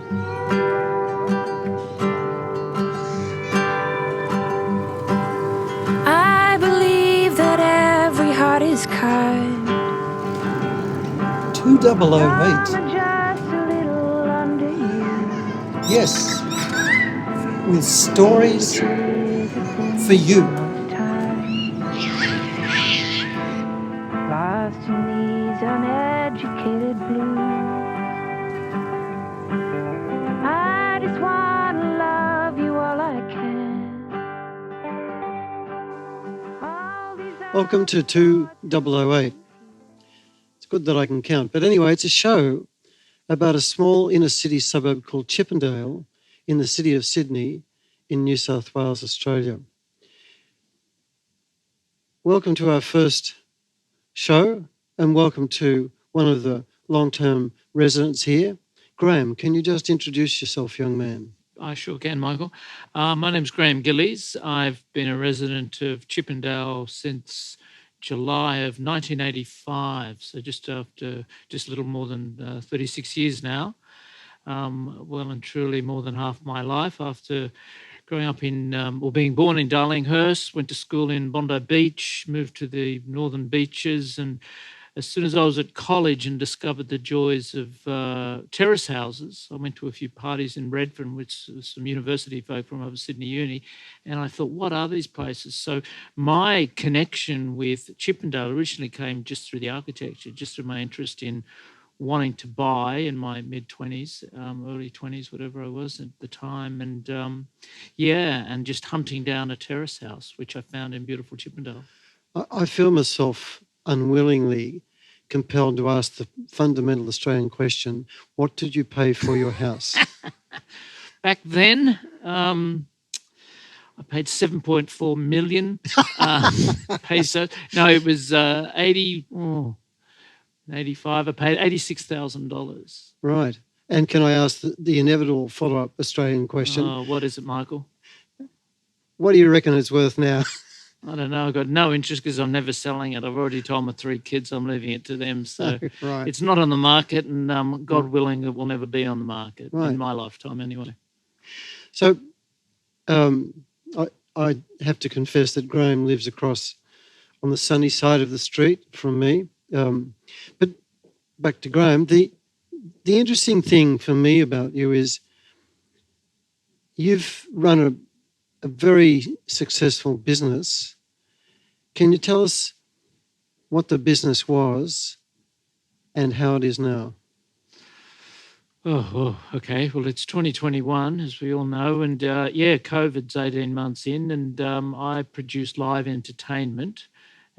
I believe that every heart is kind. 2008. Just a little under you. Yes, with stories for you. Lost in these uneducated blues. I just want to love you all I can. Welcome to 2008. It's good that I can count. But anyway, it's a show about a small inner city suburb called Chippendale in the city of Sydney in New South Wales, Australia. Welcome to our first show and welcome to one of the long-term residents here. Graeme, can you just introduce yourself, young man? I sure can, Michael. My name's Graeme Gillies. I've been a resident of Chippendale since July of 1985, so just a little more than 36 years now. Well and truly more than half my life after growing up being born in Darlinghurst, went to school in Bondi Beach, moved to the northern beaches, and as soon as I was at college and discovered the joys of terrace houses, I went to a few parties in Redfern with some university folk from over Sydney Uni, and I thought, what are these places? So my connection with Chippendale originally came just through the architecture, just through my interest in wanting to buy in my mid-20s, early 20s, whatever I was at the time, and and just hunting down a terrace house, which I found in beautiful Chippendale. I feel myself unwillingly compelled to ask the fundamental Australian question, what did you pay for your house? Back then, I paid 7.4 million pesos. No, it was 85. I paid $86,000. Right. And can I ask the inevitable follow-up Australian question? What is it, Michael? What do you reckon it's worth now? I don't know. I've got no interest because I'm never selling it. I've already told my 3 kids I'm leaving it to them. So right. It's not on the market, and God willing, it will never be on the market in my lifetime anyway. So I have to confess that Graeme lives across on the sunny side of the street from me. But back to Graeme, the interesting thing for me about you is you've run a very successful business. Can you tell us what the business was and how it is now? Oh, okay. Well, it's 2021, as we all know, and COVID's 18 months in, and I produce live entertainment,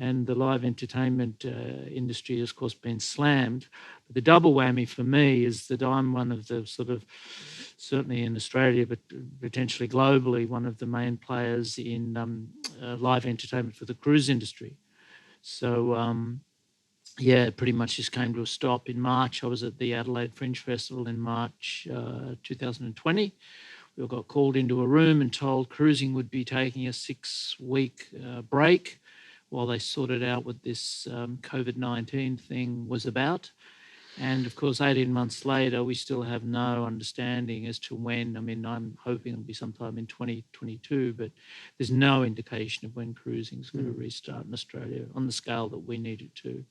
and the live entertainment industry has, of course, been slammed. But the double whammy for me is that I'm one of the sort of, certainly in Australia, but potentially globally, one of the main players in live entertainment for the cruise industry. So, pretty much just came to a stop in March. I was at the Adelaide Fringe Festival in March 2020. We all got called into a room and told cruising would be taking a 6-week break while they sorted out what this COVID-19 thing was about. And of course, 18 months later, we still have no understanding as to when. I mean, I'm hoping it'll be sometime in 2022, but there's no indication of when cruising is going to restart in Australia on the scale that we need it to.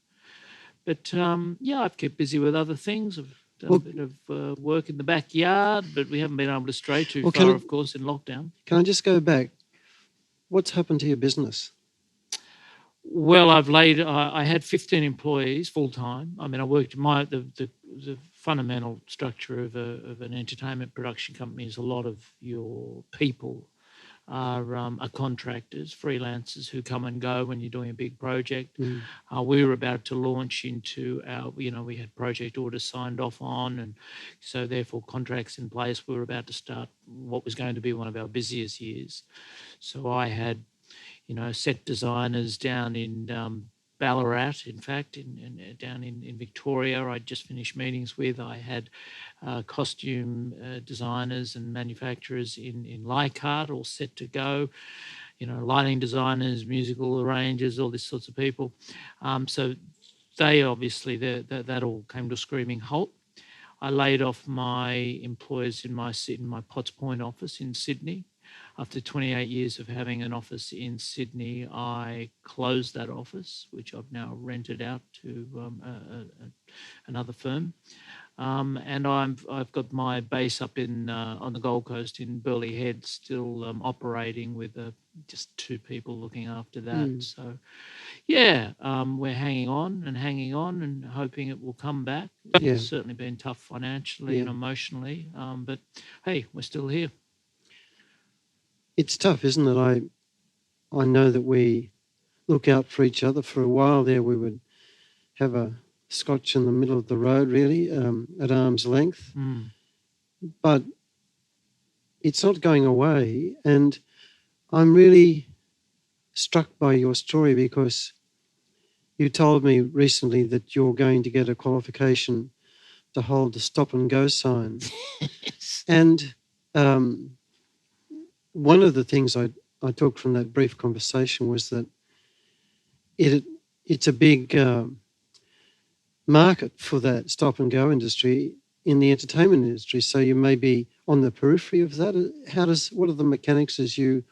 But I've kept busy with other things. I've done a bit of work in the backyard, but we haven't been able to stray too far, of course, in lockdown. Can I just go back? What's happened to your business? Well, I had 15 employees full time. I mean, I worked the fundamental structure of an entertainment production company is a lot of your people are contractors, freelancers who come and go when you're doing a big project. We were about to launch into we had project orders signed off on, and so therefore contracts in place. We were about to start what was going to be one of our busiest years. So I had set designers down in Ballarat, in fact, down in Victoria. I'd just finished meetings with. I had costume designers and manufacturers in Leichhardt all set to go. Lighting designers, musical arrangers, all these sorts of people. So they obviously, that all came to a screaming halt. I laid off my employers in my Potts Point office in Sydney. After 28 years of having an office in Sydney, I closed that office, which I've now rented out to another firm. And I've got my base up in on the Gold Coast in Burleigh Head, still operating with just 2 people looking after that. So, yeah, we're hanging on and hoping it will come back. It's certainly been tough financially and emotionally, but hey, we're still here. It's tough, isn't it? I know that we look out for each other. For a while there, we would have a scotch in the middle of the road, really, at arm's length. But it's not going away. And I'm really struck by your story because you told me recently that you're going to get a qualification to hold the stop and go sign. Yes. And one of the things I took from that brief conversation was that it's a big market for that stop and go industry in the entertainment industry. So you may be on the periphery of that. What are the mechanics as you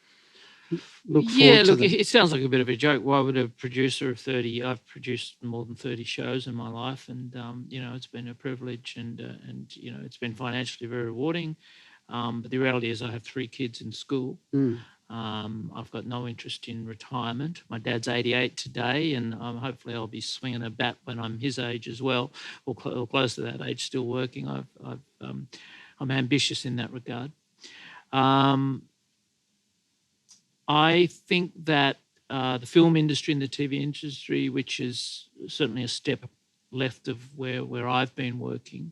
look forward to them? It sounds like a bit of a joke. Why would a producer of 30? I've produced more than 30 shows in my life, and it's been a privilege, and it's been financially very rewarding. But the reality is, I have 3 kids in school. I've got no interest in retirement. My dad's 88 today, and hopefully I'll be swinging a bat when I'm his age as well, or close to that age, still working. I'm ambitious in that regard. I think that the film industry and the TV industry, which is certainly a step left of where I've been working,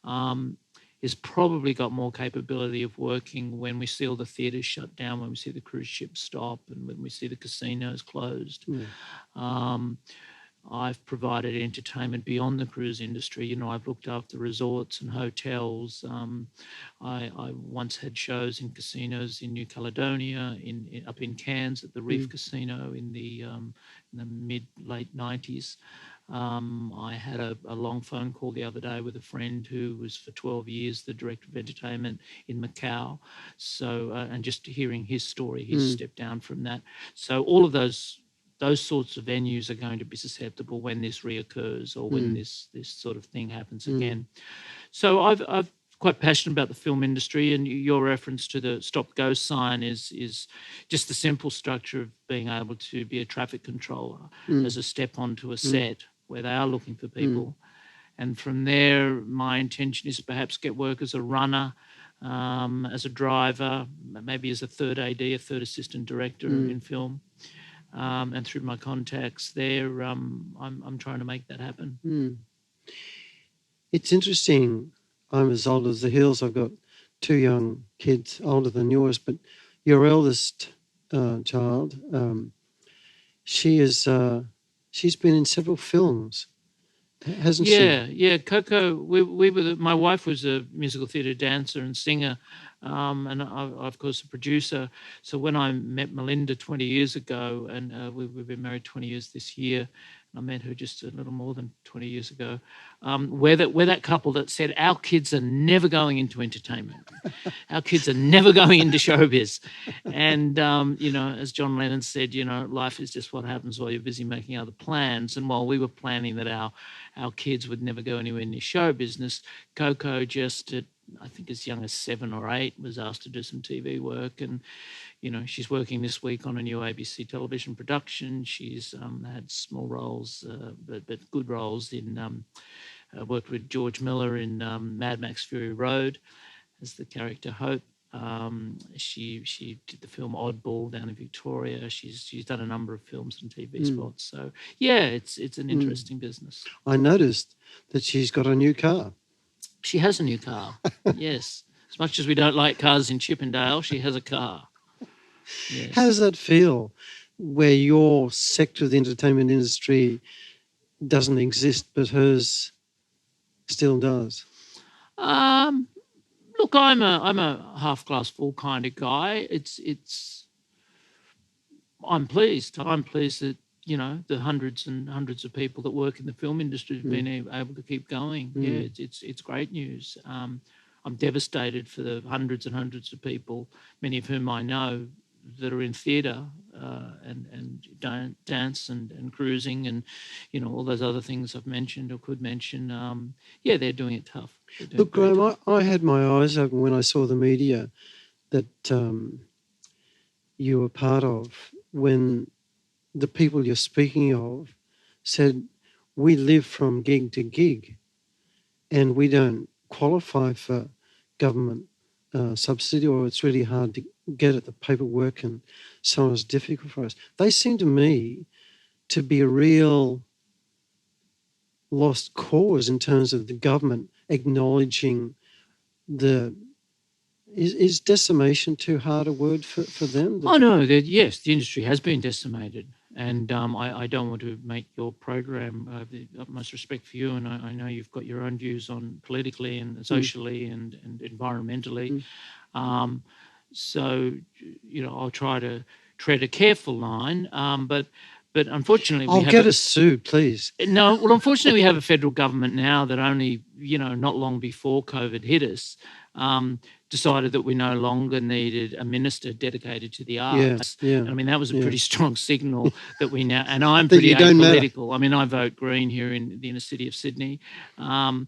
has probably got more capability of working when we see all the theatres shut down, when we see the cruise ships stop, and when we see the casinos closed. I've provided entertainment beyond the cruise industry. I've looked after resorts and hotels. I once had shows in casinos in New Caledonia, up in Cairns at the Reef Casino in the mid-late 90s. I had a long phone call the other day with a friend who was for 12 years the director of entertainment in Macau. So, and just hearing his story, he's stepped down from that. So all of those sorts of venues are going to be susceptible when this reoccurs or when this sort of thing happens again. So I've quite passionate about the film industry, and your reference to the stop-go sign is just the simple structure of being able to be a traffic controller as a step onto a set where they are looking for people. And from there, my intention is perhaps get work as a runner, as a driver, maybe as a third AD, a third assistant director in film. And through my contacts there, I'm trying to make that happen. It's interesting. I'm as old as the hills. I've got 2 young kids, older than yours, but your eldest child, she's been in several films, hasn't she? Yeah. Coco, my wife was a musical theatre dancer and singer, and I, of course, a producer. So when I met Melinda 20 years ago, and we've been married 20 years this year, I met her just a little more than 20 years ago. We're that couple that said, our kids are never going into entertainment. Our kids are never going into showbiz. And, as John Lennon said, life is just what happens while you're busy making other plans. And while we were planning that our kids would never go anywhere near show business, Coco just at, I think as young as 7 or 8, was asked to do some TV work. And, she's working this week on a new ABC television production. She's had small roles, but good roles in, worked with George Miller in Mad Max Fury Road as the character Hope. She did the film Oddball down in Victoria. She's done a number of films and TV spots. So, yeah, it's an interesting business. I noticed that she's got a new car. She has a new car, yes. As much as we don't like cars in Chippendale, she has a car. Yes. How does that feel where your sector of the entertainment industry doesn't exist but hers still does? Look, I'm a half glass full kind of guy. I'm pleased. I'm pleased that the hundreds and hundreds of people that work in the film industry have been able to keep going. Yeah, it's great news. I'm devastated for the hundreds and hundreds of people, many of whom I know, that are in theatre and dance and cruising and, all those other things I've mentioned or could mention. They're doing it tough. Look, Graeme, I had my eyes open when I saw the media that you were part of, when the people you're speaking of said, we live from gig to gig and we don't qualify for government subsidy, or it's really hard to get at the paperwork and so on is difficult for us. They seem to me to be a real lost cause in terms of the government acknowledging is decimation too hard a word for them? Oh, no, yes, the industry has been decimated. And I don't want to make your program, the utmost respect for you, and I know you've got your own views on politically and socially and environmentally. So, I'll try to tread a careful line, but unfortunately... I'll get us sued, please. No, well, unfortunately, we have a federal government now that only, not long before COVID hit us, decided that we no longer needed a minister dedicated to the arts. Yeah. And I mean, that was a pretty strong signal that we now... And I'm pretty apolitical. I mean, I vote Green here in the inner city of Sydney. I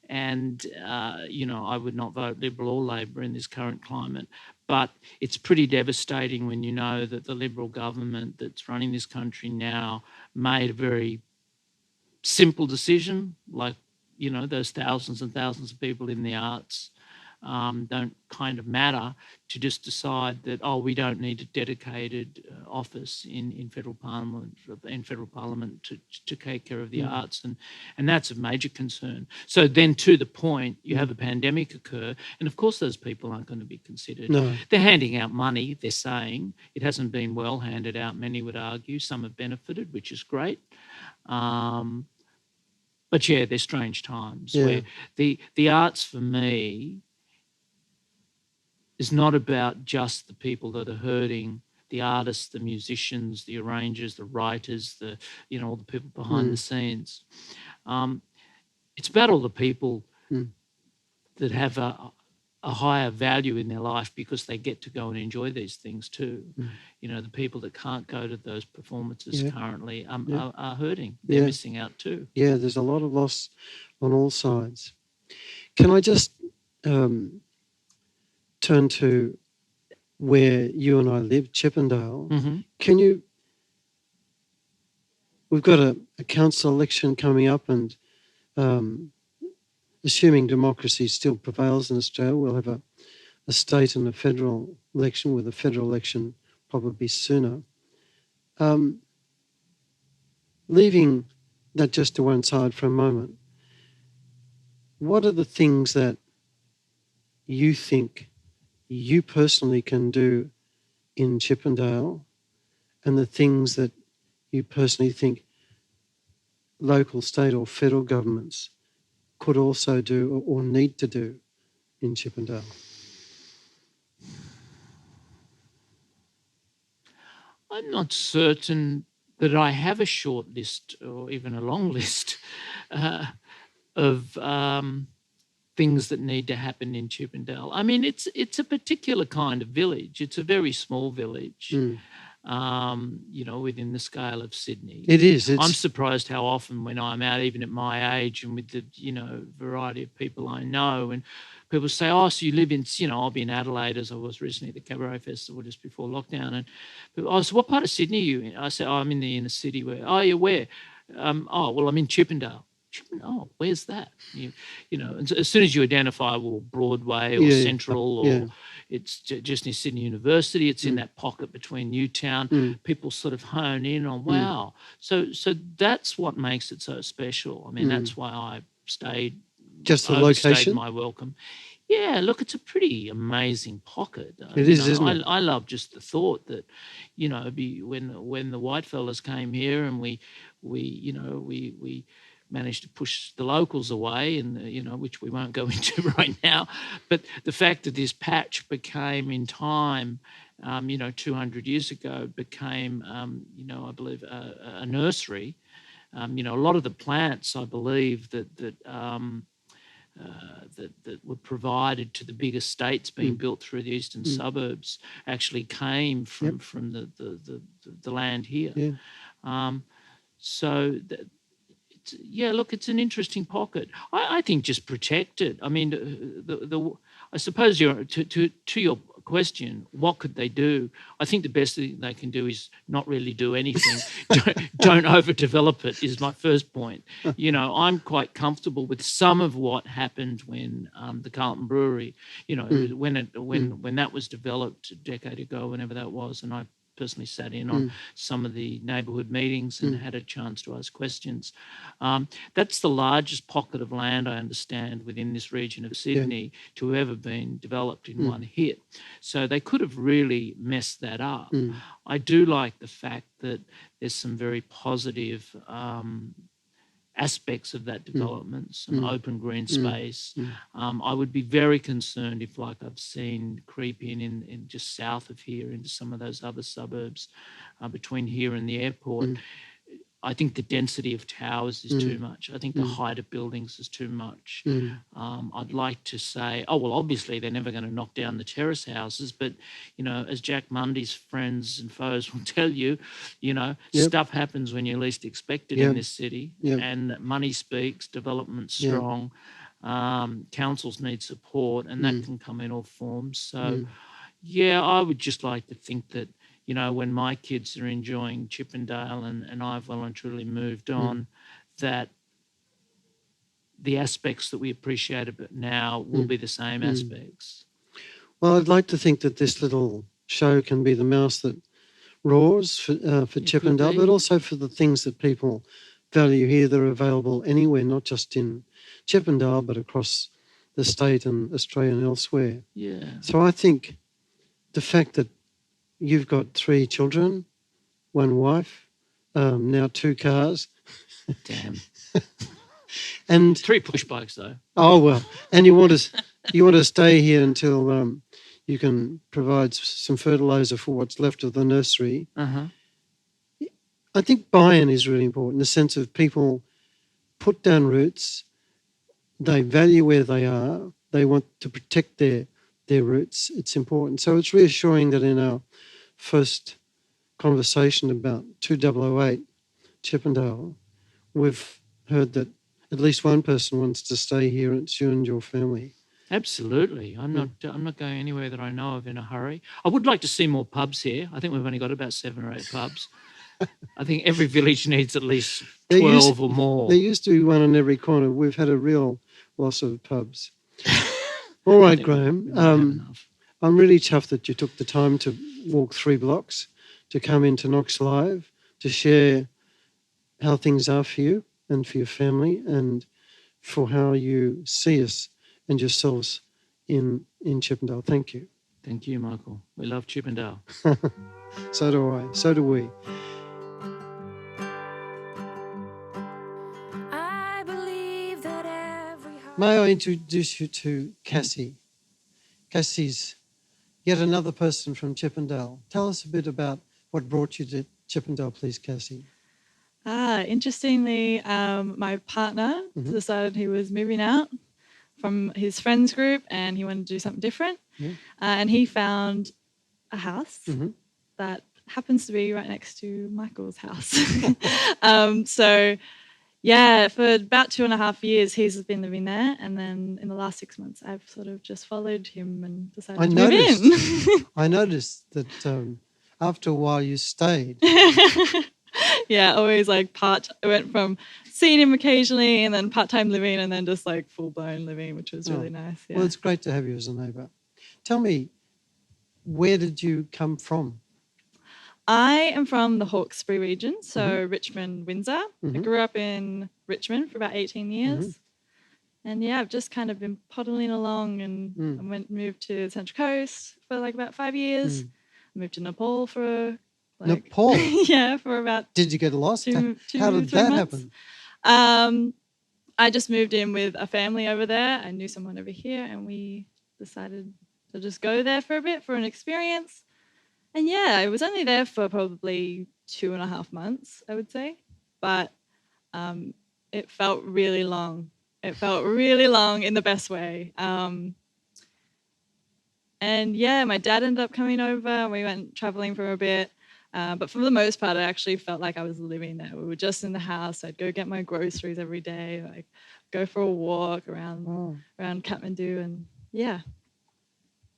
would not vote Liberal or Labor in this current climate. But it's pretty devastating when you know that the Liberal government that's running this country now made a very simple decision, like, those thousands and thousands of people in the arts don't kind of matter, to just decide that, we don't need a dedicated office in federal parliament to take care of the arts, and that's a major concern. So then, to the point, you have a pandemic occur, and of course those people aren't going to be considered. No. They're handing out money. They're saying it hasn't been well handed out. Many would argue some have benefited, which is great. But they're strange times where the arts for me is not about just the people that are hurting, the artists, the musicians, the arrangers, the writers, all the people behind the scenes. It's about all the people that have a higher value in their life because they get to go and enjoy these things too. The people that can't go to those performances currently are hurting. They're missing out too. Yeah, there's a lot of loss on all sides. Can I just turn to where you and I live, Chippendale? Mm-hmm. We've got a council election coming up, and assuming democracy still prevails in Australia, we'll have a state and a federal election, with a federal election probably sooner. Leaving that just to one side for a moment, what are the things that you think you personally can do in Chippendale, and the things that you personally think local, state or federal governments could also do or need to do in Chippendale? I'm not certain that I have a short list or even a long list of things that need to happen in Chippendale. I mean, it's a particular kind of village. It's a very small village, within the scale of Sydney. It is. I'm surprised how often when I'm out, even at my age and with the, variety of people I know, and people say, so you live in, I'll be in Adelaide, as I was recently at the Cabaret Festival just before lockdown. And people, so what part of Sydney are you in? I say, I'm in the inner city. You're where? Well, I'm in Chippendale. Where's that? And so as soon as you identify, Broadway or Central or it's just near Sydney University, it's in that pocket between Newtown, people sort of hone in on, wow. So that's what makes it so special. I mean, that's why I stayed. Just the location? My welcome. Yeah, look, it's a pretty amazing pocket. It is, isn't it? I love just the thought that, when the white fellas came here and we managed to push the locals away, and which we won't go into right now. But the fact that this patch became in time 200 years ago became, I believe, a nursery. A lot of the plants, I believe, that were provided to the big estates being built through the eastern suburbs actually came from the land here. Yeah. So it's an interesting pocket. I think just protect it. I mean, I suppose to your question, what could they do? I think the best thing they can do is not really do anything. don't overdevelop it is my first point. I'm quite comfortable with some of what happened when the Carlton Brewery, when that was developed a decade ago, whenever that was, and I personally sat in on some of the neighbourhood meetings and had a chance to ask questions. That's the largest pocket of land, I understand, within this region of Sydney to have ever been developed in one hit. So they could have really messed that up. I do like the fact that there's some very positive aspects of that development, some open green space. I would be very concerned if, like I've seen creep in just south of here into some of those other suburbs between here and the airport. I think the density of towers is too much. I think the height of buildings is too much. I'd like to say, obviously they're never going to knock down the terrace houses, but, as Jack Mundy's friends and foes will tell you, stuff happens when you least expect it in this city, and money speaks, development's strong, councils need support, and that can come in all forms. So, I would just like to think that, when my kids are enjoying Chippendale and I've well and truly moved on, that the aspects that we appreciate about now will be the same aspects. Well, I'd like to think that this little show can be the mouse that roars for Chippendale, but also for the things that people value here that are available anywhere, not just in Chippendale, but across the state and Australia and elsewhere. Yeah. So I think the fact that you've got 3 children, 1 wife, now 2 cars. Damn. And 3 push bikes though. Oh well, and you want to stay here until you can provide some fertiliser for what's left of the nursery. I think buy-in is really important. The sense of people put down roots, they value where they are, they want to protect their roots. It's important. So it's reassuring that in our first conversation about 2008 Chippendale, we've heard that at least one person wants to stay here, and it's you and your family. Absolutely. I'm not going anywhere that I know of in a hurry. I would like to see more pubs here. I think we've only got about 7 or 8 pubs. I think every village needs at least 12 or more. There used to be one on every corner. We've had a real loss of pubs. All right, Graeme. I'm really chuffed that you took the time to walk 3 blocks, to come into Knox Live, to share how things are for you and for your family, and for how you see us and yourselves in Chippendale. Thank you. Thank you, Michael. We love Chippendale. So do I. So do we. I believe that every May I introduce you to Cassie? Cassie's yet another person from Chippendale. Tell us a bit about what brought you to Chippendale, please, Cassie. Interestingly, my partner decided he was moving out from his friends group and he wanted to do something different. And he found a house that happens to be right next to Michael's house. For about 2.5 years, he's been living there. And then in the last 6 months, I've sort of just followed him and decided to move in. I noticed that after a while you stayed. Yeah, always I went from seeing him occasionally and then part-time living and then just like full-blown living, which was really nice. Yeah. Well, it's great to have you as a neighbour. Tell me, where did you come from? I am from the Hawkesbury region, so Richmond, Windsor. I grew up in Richmond for about 18 years. And I've just kind of been pottling along and moved to the Central Coast for like about 5 years. Moved to Nepal for Nepal? for about Did you get lost? How did 3 that months. happen? I just moved in with a family over there. I knew someone over here and we decided to just go there for a bit for an experience. And yeah, I was only there for probably 2.5 months, I would say. But it felt really long. It felt really long in the best way. And yeah, my dad ended up coming over and we went traveling for a bit. But for the most part, I actually felt like I was living there. We were just in the house. I'd go get my groceries every day, like go for a walk around Kathmandu, and yeah.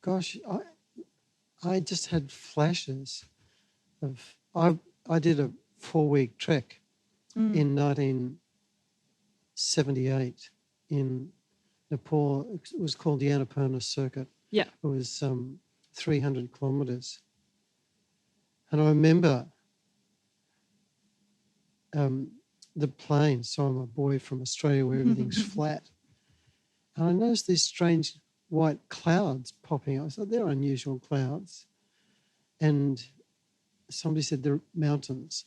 Gosh, I just had flashes of I did a 4-week trek in 1978 in Nepal. It was called the Annapurna Circuit. Yeah. It was 300 kilometres. And I remember the plane, so I'm a boy from Australia where everything's flat. And I noticed these strange white clouds popping up. I thought they're unusual clouds. And somebody said they're mountains.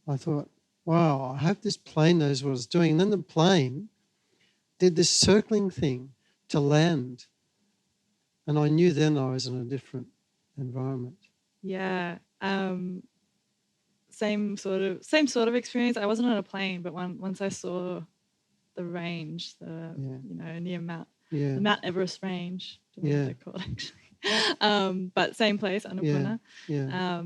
I thought, wow, I hope this plane knows what it's doing. And then the plane did this circling thing to land. And I knew then I was in a different environment. Yeah. Same sort of experience. I wasn't on a plane, but once I saw the range, near the Mount Everest range. I don't know what they're called actually. But same place, Annapurna. Yeah.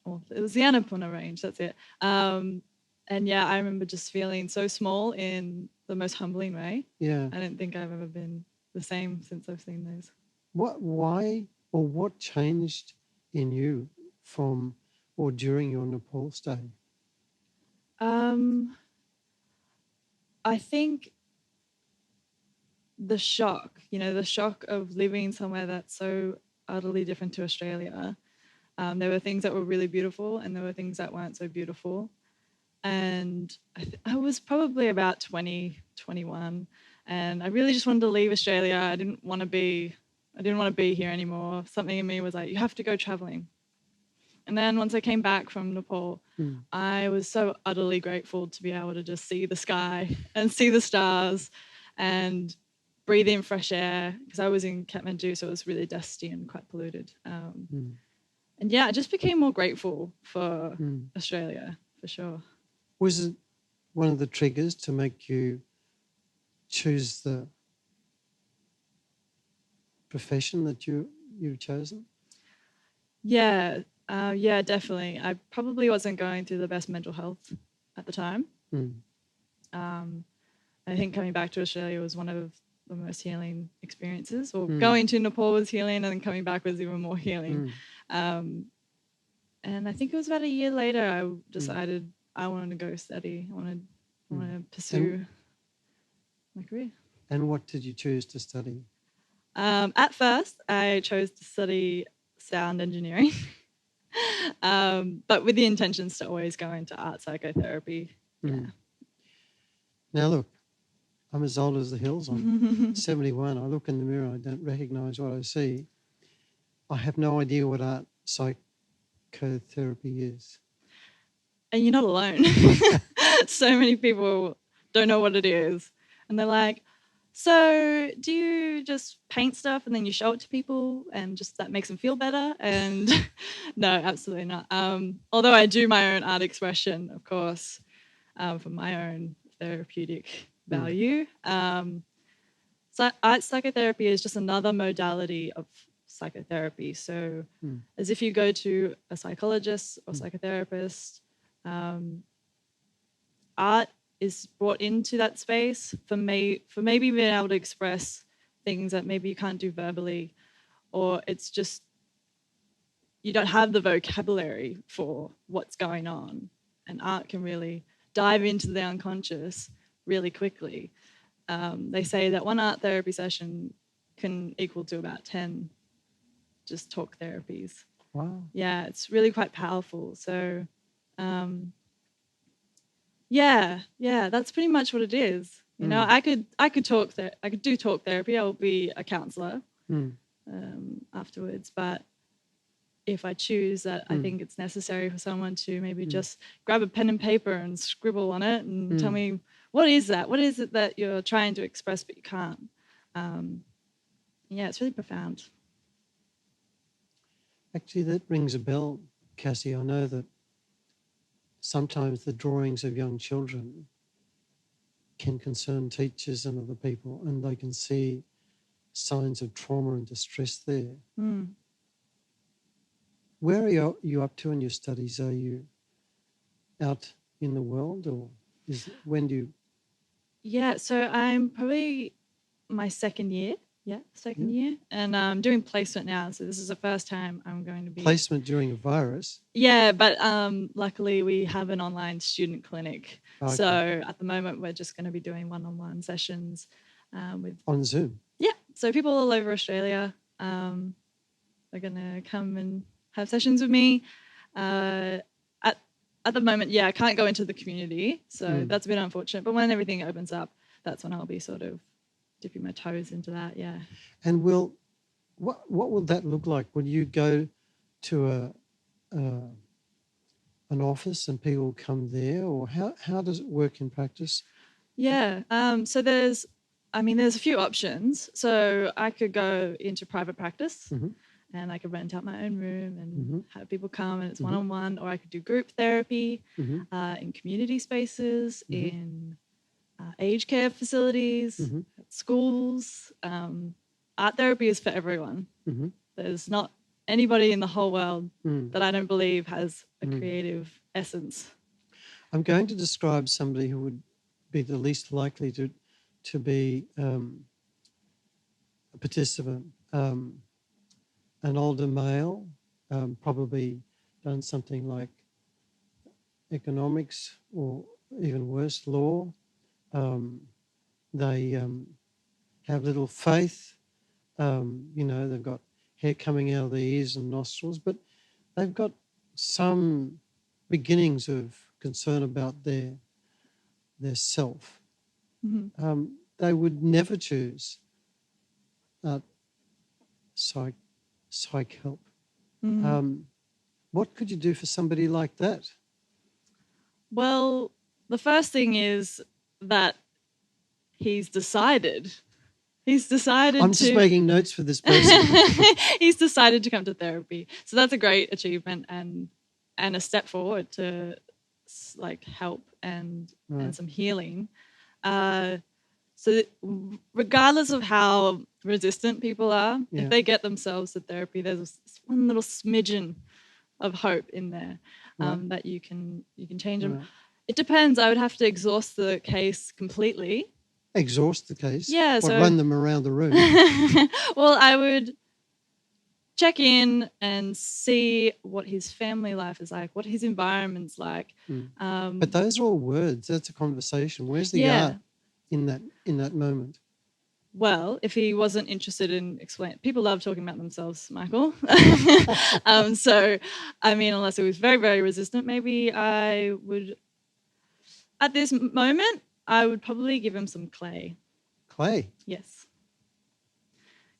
Well, it was the Annapurna range. That's it. And yeah, I remember just feeling so small in the most humbling way. Yeah. I don't think I've ever been the same since I've seen those. What changed in you from or during your Nepal stay? I think the shock of living somewhere that's so utterly different to Australia. There were things that were really beautiful and there were things that weren't so beautiful. And I was probably about 20, 21, and I really just wanted to leave Australia. I didn't want to be here anymore. Something in me was like, you have to go traveling. And then once I came back from Nepal, I was so utterly grateful to be able to just see the sky and see the stars and breathe in fresh air, because I was in Kathmandu, so it was really dusty and quite polluted. And yeah, I just became more grateful for Australia, for sure. Was it one of the triggers to make you choose the profession that you've chosen? Yeah, definitely. I probably wasn't going through the best mental health at the time. I think coming back to Australia was one of the most healing experiences. Or going to Nepal was healing, and then coming back was even more healing. And I think it was about a year later I decided I wanted to go study. I wanted to pursue my career. And what did you choose to study? At first, I chose to study sound engineering, but with the intentions to always go into art psychotherapy. Yeah. Now look, I'm as old as the hills. I'm 71. I look in the mirror, I don't recognise what I see. I have no idea what art psychotherapy is. And you're not alone. So many people don't know what it is. And they're like, so do you just paint stuff and then you show it to people and just that makes them feel better? And no, absolutely not. Although I do my own art expression, of course, for my own therapeutic value. So art psychotherapy is just another modality of psychotherapy. So as if you go to a psychologist or psychotherapist, art is brought into that space for maybe being able to express things that maybe you can't do verbally, or it's just you don't have the vocabulary for what's going on, and art can really dive into the unconscious really quickly. They say that one art therapy session can equal to about 10 just talk therapies. Wow. Yeah, it's really quite powerful. So yeah, that's pretty much what it is. You know, I could do talk therapy. I'll be a counselor afterwards. But if I choose that, I think it's necessary for someone to maybe just grab a pen and paper and scribble on it and tell me, what is that? What is it that you're trying to express but you can't? Yeah, it's really profound. Actually, that rings a bell, Cassie. I know that sometimes the drawings of young children can concern teachers and other people, and they can see signs of trauma and distress there. Mm. Where are you up to in your studies? Are you out in the world, or when do you? Yeah, so I'm probably my second year. Yeah, second year. And I'm doing placement now. So this is the first time I'm going to be... Placement during a virus? Yeah, but luckily we have an online student clinic. Okay. So at the moment we're just going to be doing one-on-one sessions with... On Zoom? Yeah, so people all over Australia are going to come and have sessions with me. At the moment, yeah, I can't go into the community. So that's a bit unfortunate. But when everything opens up, that's when I'll be sort of dipping my toes into that, yeah. And what will that look like? Will you go to an office and people come there, or how does it work in practice? Yeah, so there's a few options. So I could go into private practice and I could rent out my own room and have people come and it's one-on-one, or I could do group therapy in community spaces, in aged care facilities, schools. Art therapy is for everyone. There's not anybody in the whole world that I don't believe has a creative essence. I'm going to describe somebody who would be the least likely to be a participant. An older male, probably done something like economics or even worse, law. They have little faith. They've got hair coming out of their ears and nostrils, but they've got some beginnings of concern about their self. They would never choose psych help. What could you do for somebody like that? Well, the first thing is that he's decided. I'm just making notes for this person. He's decided to come to therapy. So that's a great achievement and a step forward to help and some healing. So regardless of how resistant people are, if they get themselves to therapy, there's one little smidgen of hope in there that you can change them. Right. It depends. I would have to exhaust the case completely. Exhaust the case? Yeah. So run them around the room? Well, I would check in and see what his family life is like, what his environment's like. But those are all words. That's a conversation. Where's the art in that moment? Well, if he wasn't interested in explaining, people love talking about themselves, Michael. So, unless he was very, very resistant, maybe I would, at this moment, I would probably give him some clay. Clay? Yes.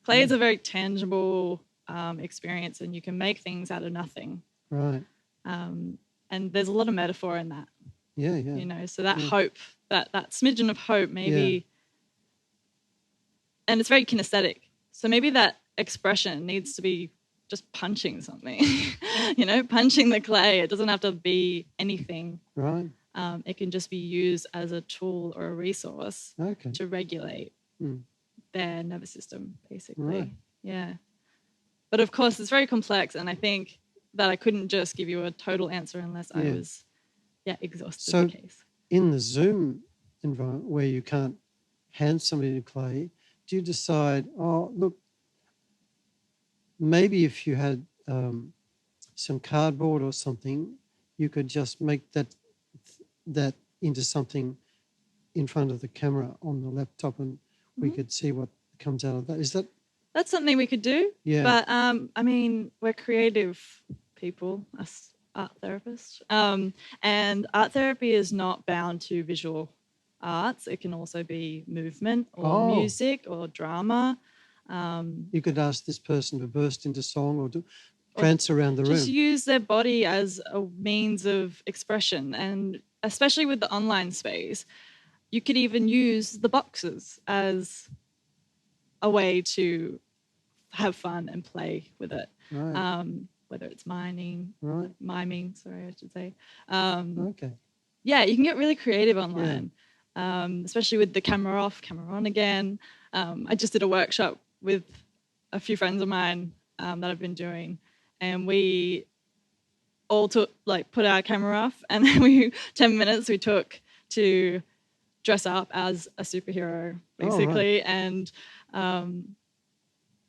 Clay is a very tangible experience, and you can make things out of nothing. Right. And there's a lot of metaphor in that. Yeah. So that hope, that smidgen of hope, maybe, and it's very kinesthetic. So maybe that expression needs to be just punching something, punching the clay. It doesn't have to be anything. Right. It can just be used as a tool or a resource to regulate their nervous system, basically. Right. Yeah. But of course, it's very complex, and I think that I couldn't just give you a total answer unless I was, exhausted the case. In the Zoom environment where you can't hand somebody the clay, do you decide, look, maybe if you had some cardboard or something, you could just make that into something in front of the camera on the laptop, and we could see what comes out of that. Is that? That's something we could do. Yeah. But we're creative people, us art therapists, and art therapy is not bound to visual arts. It can also be movement or music or drama. You could ask this person to burst into song or to prance around the room. Just use their body as a means of expression, and especially with the online space, you could even use the boxes as a way to have fun and play with it. Right. whether it's miming, sorry, I should say. Okay. Yeah, you can get really creative online, especially with the camera off, camera on again. I just did a workshop with a few friends of mine that I've been doing, and we all put our camera off, and then 10 minutes we took to dress up as a superhero, basically, and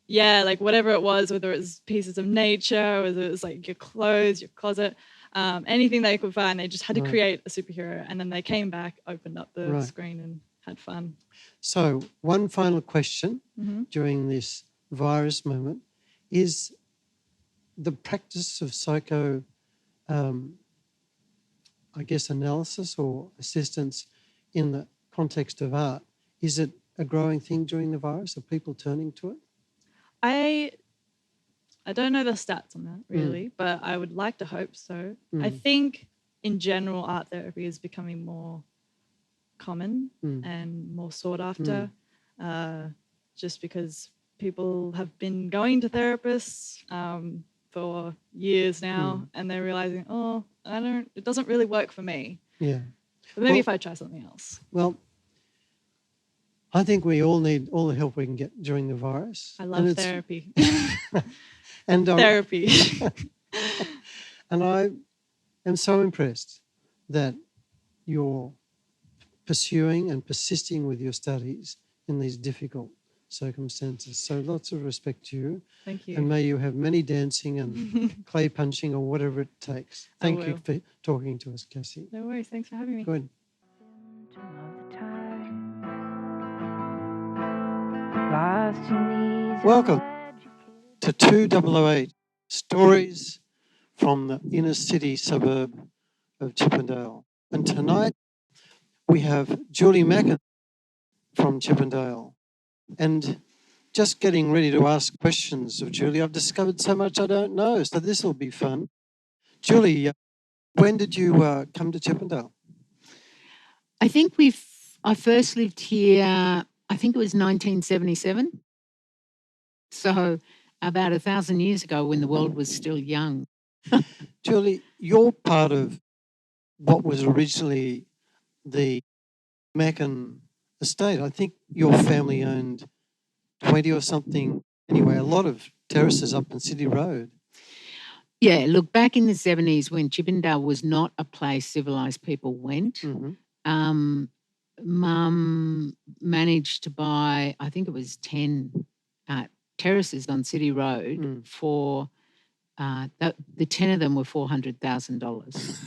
like whatever it was, whether it was pieces of nature, whether it was like your clothes, your closet, anything they could find, they just had to create a superhero, and then they came back, opened up the screen, and had fun. So one final question during this virus moment is the practice of psycho, analysis or assistance in the context of art. Is it a growing thing during the virus? Are people turning to it? I don't know the stats on that really, but I would like to hope so. I think in general art therapy is becoming more common and more sought after, just because people have been going to therapists for years now, and they're realizing, it doesn't really work for me. Yeah. But maybe if I try something else. Well, I think we all need all the help we can get during the virus. I love therapy. And therapy. And I am so impressed that you're pursuing and persisting with your studies in these difficult circumstances. So lots of respect to you. Thank you. And may you have many dancing and clay punching or whatever it takes. Thank you for talking to us, Cassie. No worries. Thanks for having me. Good. Welcome to 2008 Stories from the Inner City Suburb of Chippendale. And tonight we have Julie Macken from Chippendale. And just getting ready to ask questions of Julie, I've discovered so much I don't know, so this will be fun. Julie, when did you come to Chippendale? I think I first lived here, I think it was 1977. So about 1,000 years ago when the world was still young. Julie, you're part of what was originally the Macken estate. I think your family owned 20 or something. Anyway, a lot of terraces up in City Road. Yeah, look, back in the 70s when Chippendale was not a place civilised people went, Mum managed to buy, I think it was 10 terraces on City Road for, the 10 of them were $400,000.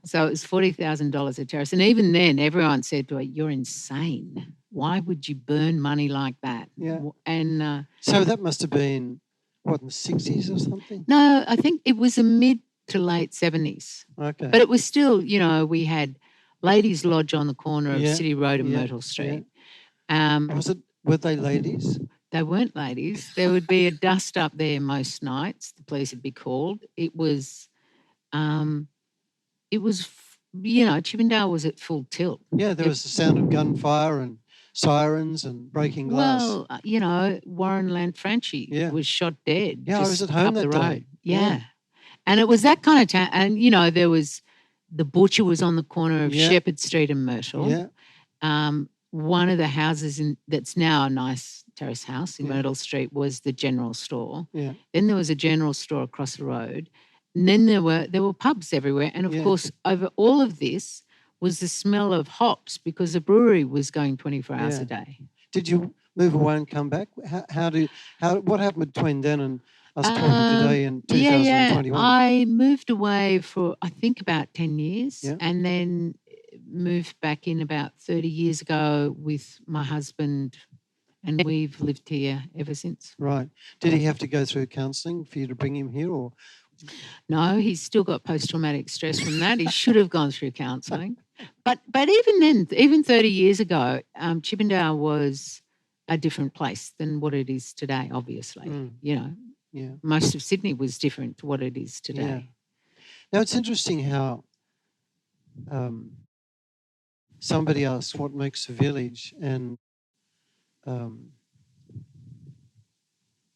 So it was $40,000 a terrace. And even then, everyone said to her, "You're insane. Why would you burn money like that?" Yeah. And so that must have been, what, in the 60s or something? No, I think it was a mid to late 70s. Okay. But it was still, we had Ladies' Lodge on the corner of City Road and Myrtle Street. Were they ladies? They weren't ladies. There would be a dust up there most nights. The police would be called. It was, Chippendale was at full tilt. Yeah, there was the sound of gunfire and sirens and breaking glass. Well, Warren Lanfranchi was shot dead. Yeah, I was at home that day. Yeah. And it was that kind of town. And, there was, the butcher was on the corner of Shepherd Street and Myrtle. Yeah. One of the houses that's now a nice terrace house in Myrtle Street was the general store. Yeah. Then there was a general store across the road. And then there were pubs everywhere. And, of course, over all of this was the smell of hops because the brewery was going 24 hours a day. Did you move away and come back? What happened between then and us talking today in 2021? Yeah. I moved away for, I think, about 10 years and then moved back in about 30 years ago with my husband, and we've lived here ever since. Right. Did he have to go through counselling for you to bring him here, or...? No, he's still got post-traumatic stress from that. He should have gone through counselling. But even then, even 30 years ago, Chippendale was a different place than what it is today, obviously. Yeah. Most of Sydney was different to what it is today. Yeah. Now, it's interesting how somebody asked what makes a village, and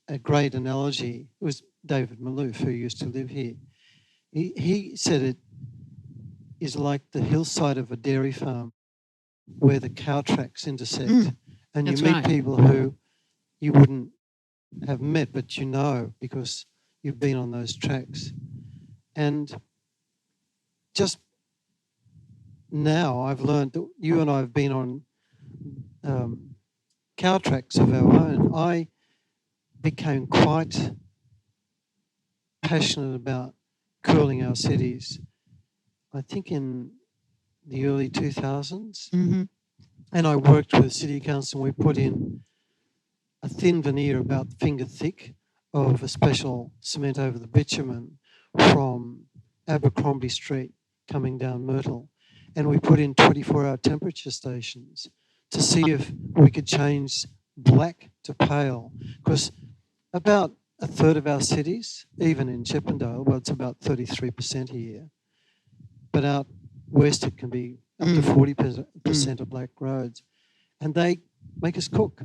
a great analogy. It was David Malouf, who used to live here. He said it is like the hillside of a dairy farm where the cow tracks intersect. And you that's meet right. people who you wouldn't have met, but you know because you've been on those tracks. And just now I've learned that you and I have been on cow tracks of our own. I became quite passionate about cooling our cities, I think in the early 2000s. Mm-hmm. And I worked with City Council, and we put in a thin veneer about finger thick of a special cement over the bitumen from Abercrombie Street coming down Myrtle. And we put in 24-hour temperature stations to see if we could change black to pale. Because about a third of our cities, even in Chippendale, well, it's about 33% here, but out west it can be up to 40% of black roads. And they make us cook.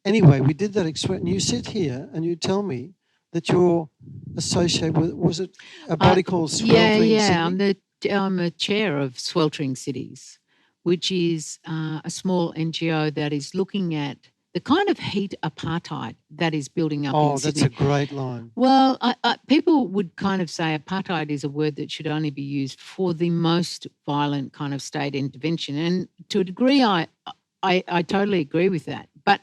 Anyway, we did that and you sit here and you tell me that you're associated with, was it a body called Sweltering Cities? I'm a chair of Sweltering Cities, which is a small NGO that is looking at the kind of heat apartheid that is building up in Sydney. Oh, that's a great line. Well, people would kind of say apartheid is a word that should only be used for the most violent kind of state intervention. And to a degree, I totally agree with that. But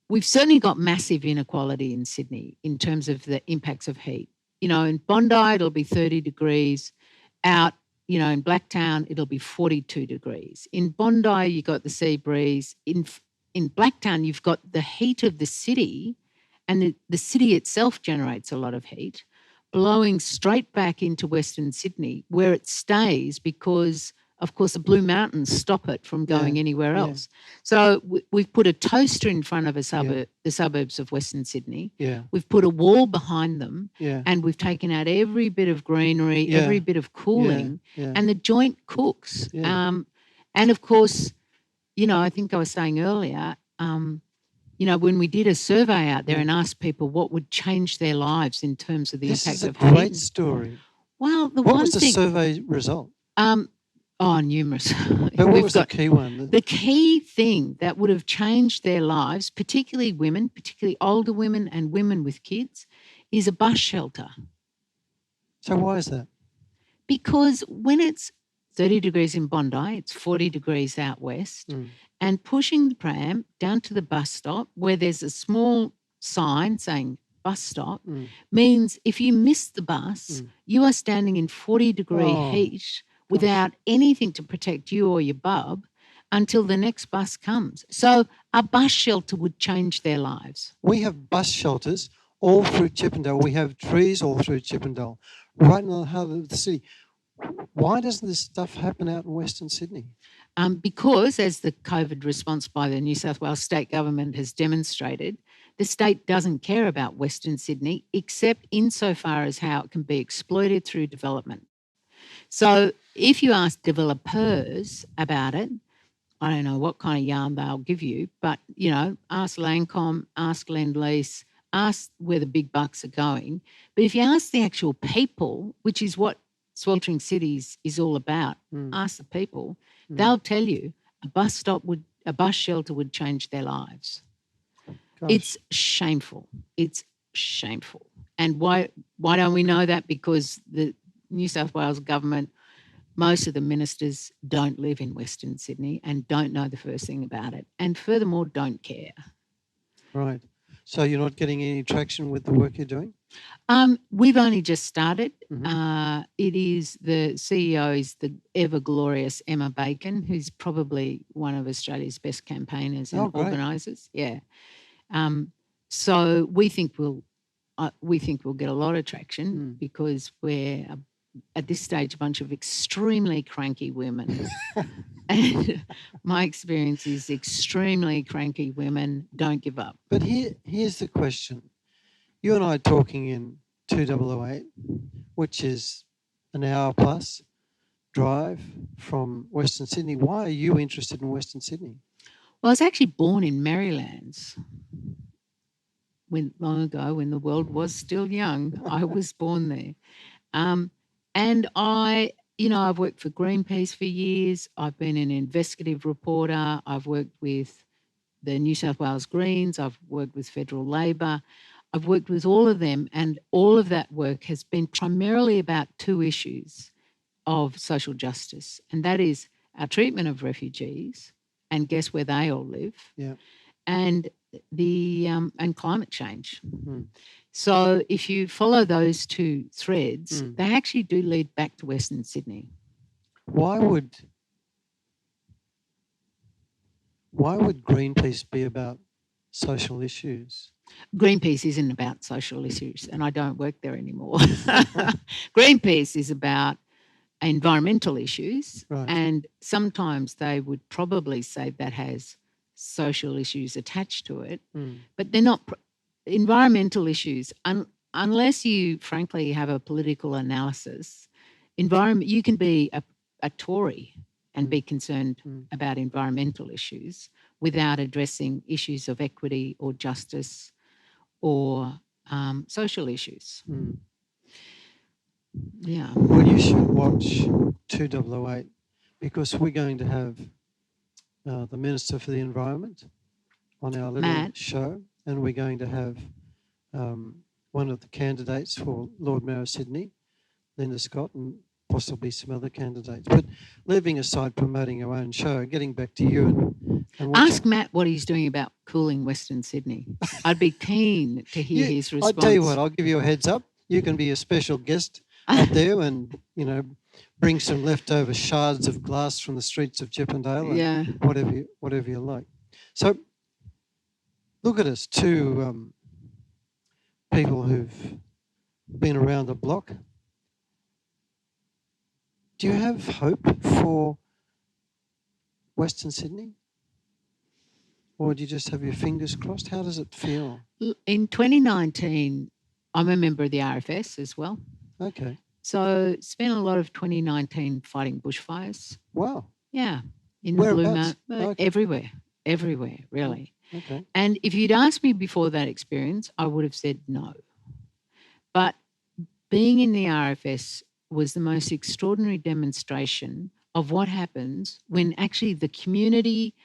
we've certainly got massive inequality in Sydney in terms of the impacts of heat. You know, in Bondi, it'll be 30 degrees. Out, you know, in Blacktown, it'll be 42 degrees. In Bondi, you've got the sea breeze. In Blacktown, you've got the heat of the city, and the city itself generates a lot of heat, blowing straight back into Western Sydney, where it stays because, of course, the Blue Mountains stop it from going anywhere else. So we've put a toaster in front of the suburbs of Western Sydney. Yeah. We've put a wall behind them, Yeah. and we've taken out every bit of greenery, every bit of cooling, and the joint cooks. Yeah. And, of course, you know, I think I was saying earlier, you know, when we did a survey out there and asked people what would change their lives in terms of the impact of heat. This is a great story. Well, what was the survey result? Numerous. But what was the key one? The key thing that would have changed their lives, particularly women, particularly older women and women with kids, is a bus shelter. So why is that? Because when it's 30 degrees in Bondi, it's 40 degrees out west, and pushing the pram down to the bus stop where there's a small sign saying bus stop means if you miss the bus, you are standing in 40-degree heat without anything to protect you or your bub until the next bus comes. So a bus shelter would change their lives. We have bus shelters all through Chippendale. We have trees all through Chippendale, right in the heart of the city. Why doesn't this stuff happen out in Western Sydney? Because, as the COVID response by the New South Wales state government has demonstrated, the state doesn't care about Western Sydney except insofar as how it can be exploited through development. So if you ask developers about it, I don't know what kind of yarn they'll give you, but, you know, ask Lancom, ask Lend-Lease, ask where the big bucks are going. But if you ask the actual people, which is what Sweltering Cities is all about, ask the people, they'll tell you a bus shelter would change their lives. Gosh. It's shameful. It's shameful. And why don't we know that? Because the New South Wales government, most of the ministers don't live in Western Sydney and don't know the first thing about it, and furthermore don't care. Right. So you're not getting any traction with the work you're doing? We've only just started. It is the CEO is the ever glorious Emma Bacon, who's probably one of Australia's best campaigners and organisers. Yeah. So we think we'll get a lot of traction because we're at this stage a bunch of extremely cranky women. And my experience is extremely cranky women don't give up. But here's the question. You and I are talking in 2008, which is an hour plus drive from Western Sydney. Why are you interested in Western Sydney? Well, I was actually born in Marylands. long ago when the world was still young. I was born there. And I've worked for Greenpeace for years. I've been an investigative reporter. I've worked with the New South Wales Greens. I've worked with Federal Labor. I've worked with all of them, and all of that work has been primarily about two issues of social justice, and that is our treatment of refugees, and guess where they all live, and and climate change. So if you follow those two threads, they actually do lead back to Western Sydney. Why would Greenpeace be about social issues? Greenpeace isn't about social issues, and I don't work there anymore. Greenpeace is about environmental issues, and sometimes they would probably say that has social issues attached to it, but they're not environmental issues. Unless you, frankly, have a political analysis, you can be a Tory and be concerned about environmental issues without addressing issues of equity or justice or social issues. Yeah. Well, you should watch 2008 because we're going to have the Minister for the Environment on our little show, and we're going to have one of the candidates for Lord Mayor of Sydney, Linda Scott, and possibly some other candidates. But leaving aside promoting our own show, getting back to you and ask Matt what he's doing about cooling Western Sydney. I'd be keen to hear his response. I'll tell you what, I'll give you a heads up. You can be a special guest up there and, bring some leftover shards of glass from the streets of Chippendale and whatever you like. So look at us, two people who've been around the block. Do you have hope for Western Sydney? Or do you just have your fingers crossed? How does it feel? In 2019, I'm a member of the RFS as well. Okay. So spent a lot of 2019 fighting bushfires. Wow. Yeah. In the Blue Mountains. Everywhere, really. Okay. And if you'd asked me before that experience, I would have said no. But being in the RFS was the most extraordinary demonstration of what happens when actually the community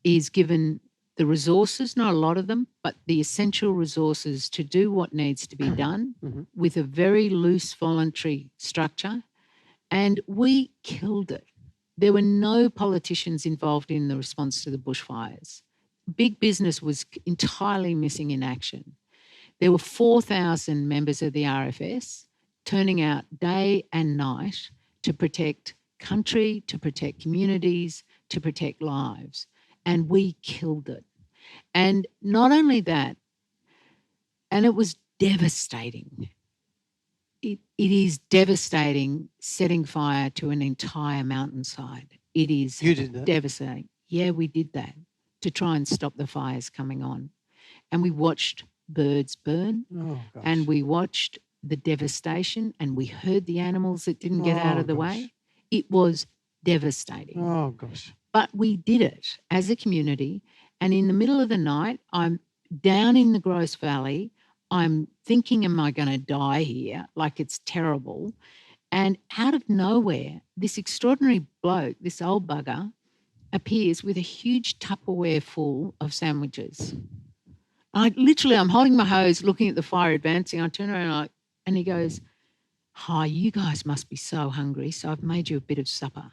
is given the resources, not a lot of them, but the essential resources to do what needs to be done with a very loose voluntary structure. And we killed it. There were no politicians involved in the response to the bushfires. Big business was entirely missing in action. There were 4,000 members of the RFS turning out day and night to protect country, to protect communities, to protect lives. And we killed it. And not only that, and it was devastating. It is devastating setting fire to an entire mountainside. It is devastating. Yeah, we did that to try and stop the fires coming on. And we watched birds burn, and we watched the devastation, and we heard the animals that didn't get out of the way. It was devastating. Oh, gosh. But we did it as a community, and in the middle of the night, I'm down in the Grose Valley. I'm thinking, am I going to die here? Like, it's terrible. And out of nowhere, this extraordinary bloke, this old bugger, appears with a huge Tupperware full of sandwiches. I'm holding my hose, looking at the fire advancing. I turn around and he goes, "Hi, you guys must be so hungry, so I've made you a bit of supper."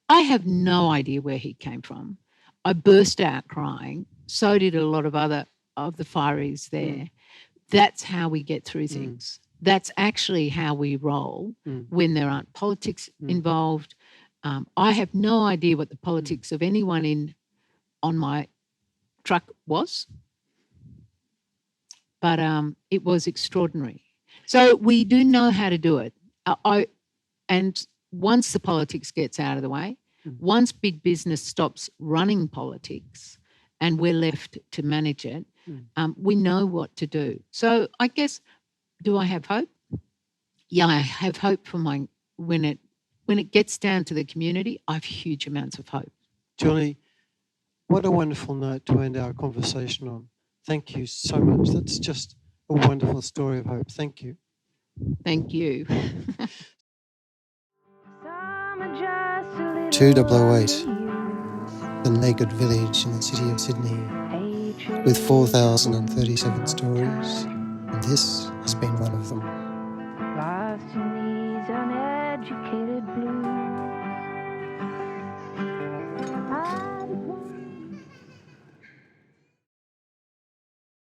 I have no idea where he came from. I burst out crying. So did a lot of other of the fireys there. That's how we get through things. That's actually how we roll when there aren't politics involved. I have no idea what the politics of anyone on my truck was, but it was extraordinary. So we do know how to do it. And once the politics gets out of the way, once big business stops running politics and we're left to manage it, we know what to do. So I guess, do I have hope? Yeah, I have hope for when it gets down to the community, I have huge amounts of hope. Julie, what a wonderful note to end our conversation on. Thank you so much. That's just a wonderful story of hope. Thank you. Thank you. 2008, the naked village in the city of Sydney, with 4,037 stories, and this has been one of them. Lost in these uneducated blues.